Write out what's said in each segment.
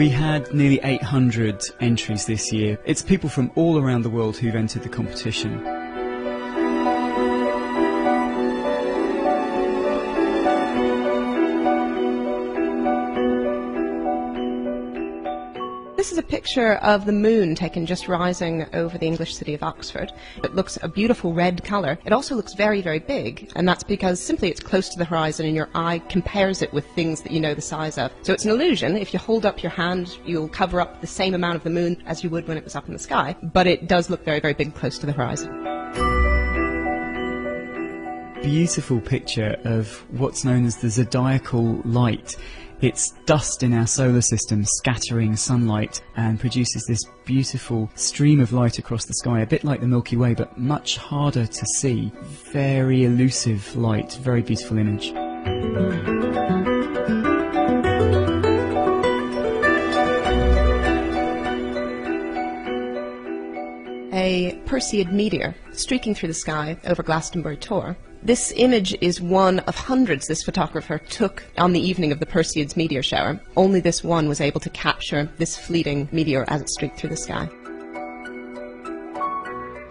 We had nearly 800 entries this year. It's people from all around the world who've entered the competition. This is a picture of the moon taken just rising over the English city of Oxford. It looks a beautiful red colour. It also looks very, very big, and that's because simply it's close to the horizon and your eye compares it with things that you know the size of. So it's an illusion. If you hold up your hand, you'll cover up the same amount of the moon as you would when it was up in the sky, but it does look very, very big close to the horizon. Beautiful picture of what's known as the zodiacal light. It's dust in our solar system scattering sunlight and produces this beautiful stream of light across the sky, a bit like the Milky Way, but much harder to see. Very elusive light, very beautiful image. A Perseid meteor streaking through the sky over Glastonbury Tor. This image is one of hundreds this photographer took on the evening of the Perseid's meteor shower. Only this one was able to capture this fleeting meteor as it streaked through the sky.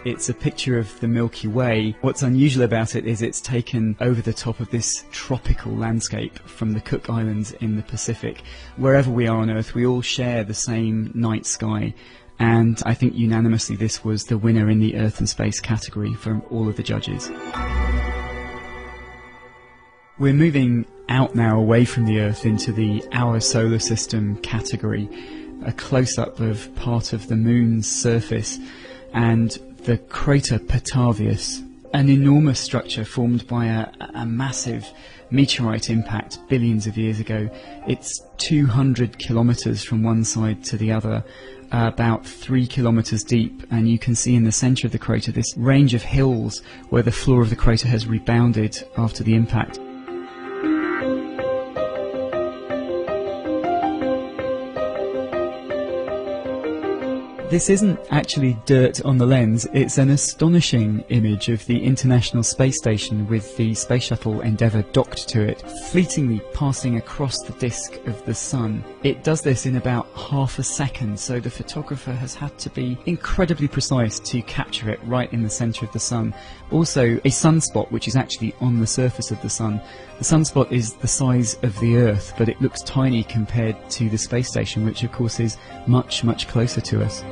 It's a picture of the Milky Way. What's unusual about it is it's taken over the top of this tropical landscape from the Cook Islands in the Pacific. Wherever we are on Earth, we all share the same night sky. And I think unanimously this was the winner in the Earth and Space category from all of the judges. We're moving out now away from the Earth into the Our Solar System category, a close-up of part of the Moon's surface and the crater Petavius, an enormous structure formed by a massive meteorite impact billions of years ago. It's 200 kilometres from one side to the other, about 3 kilometres deep, and you can see in the centre of the crater this range of hills where the floor of the crater has rebounded after the impact. This isn't actually dirt on the lens, it's an astonishing image of the International Space Station with the Space Shuttle Endeavour docked to it, fleetingly passing across the disk of the Sun. It does this in about half a second, so the photographer has had to be incredibly precise to capture it right in the centre of the Sun. Also, a sunspot which is actually on the surface of the Sun. The sunspot is the size of the Earth, but it looks tiny compared to the space station, which of course is much, much closer to us.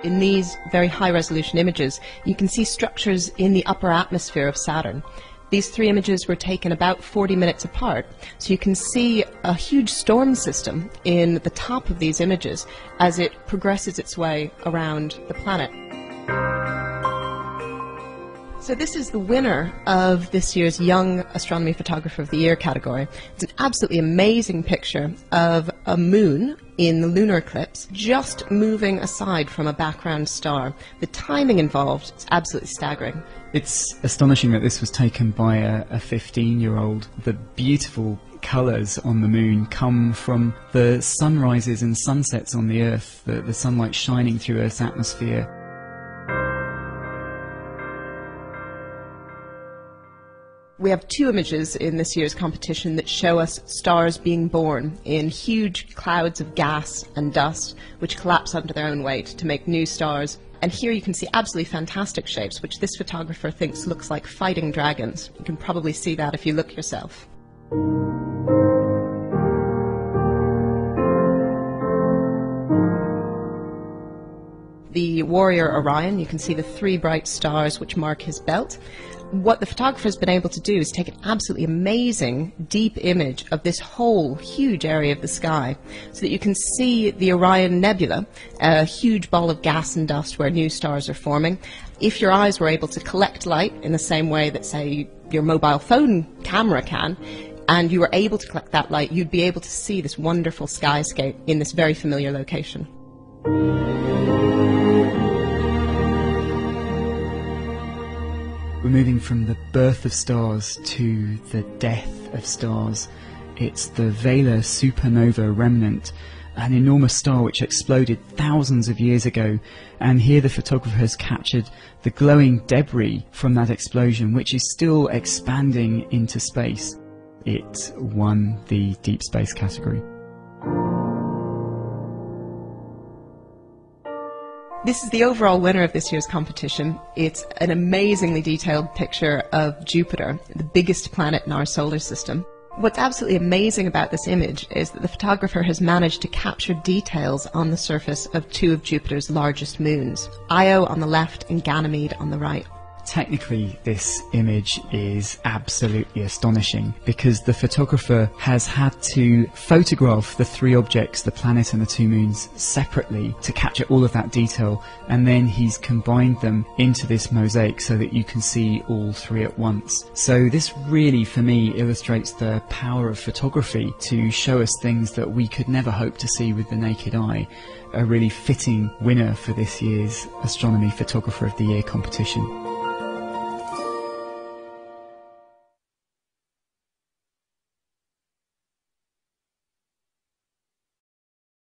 In these very high-resolution images, you can see structures in the upper atmosphere of Saturn. These three images were taken about 40 minutes apart, so you can see a huge storm system in the top of these images as it progresses its way around the planet. So this is the winner of this year's Young Astronomy Photographer of the Year category. It's an absolutely amazing picture of a moon in the lunar eclipse just moving aside from a background star. The timing involved is absolutely staggering. It's astonishing that this was taken by a 15-year-old. The beautiful colours on the moon come from the sunrises and sunsets on the Earth, the sunlight shining through Earth's atmosphere. We have two images in this year's competition that show us stars being born in huge clouds of gas and dust which collapse under their own weight to make new stars. And here you can see absolutely fantastic shapes which this photographer thinks looks like fighting dragons. You can probably see that if you look yourself. The warrior Orion, you can see the three bright stars which mark his belt. What the photographer has been able to do is take an absolutely amazing deep image of this whole huge area of the sky so that you can see the Orion Nebula, a huge ball of gas and dust where new stars are forming. If your eyes were able to collect light in the same way that, say, your mobile phone camera can, and you were able to collect that light, you'd be able to see this wonderful skyscape in this very familiar location. We're moving from the birth of stars to the death of stars. It's the Vela supernova remnant, an enormous star which exploded thousands of years ago, and here the photographer has captured the glowing debris from that explosion, which is still expanding into space. It won the deep space category. This is the overall winner of this year's competition. It's an amazingly detailed picture of Jupiter, the biggest planet in our solar system. What's absolutely amazing about this image is that the photographer has managed to capture details on the surface of two of Jupiter's largest moons, Io on the left and Ganymede on the right. Technically, this image is absolutely astonishing because the photographer has had to photograph the three objects, the planet and the two moons, separately to capture all of that detail, and then he's combined them into this mosaic so that you can see all three at once. So this really, for me, illustrates the power of photography to show us things that we could never hope to see with the naked eye. A really fitting winner for this year's Astronomy Photographer of the Year competition.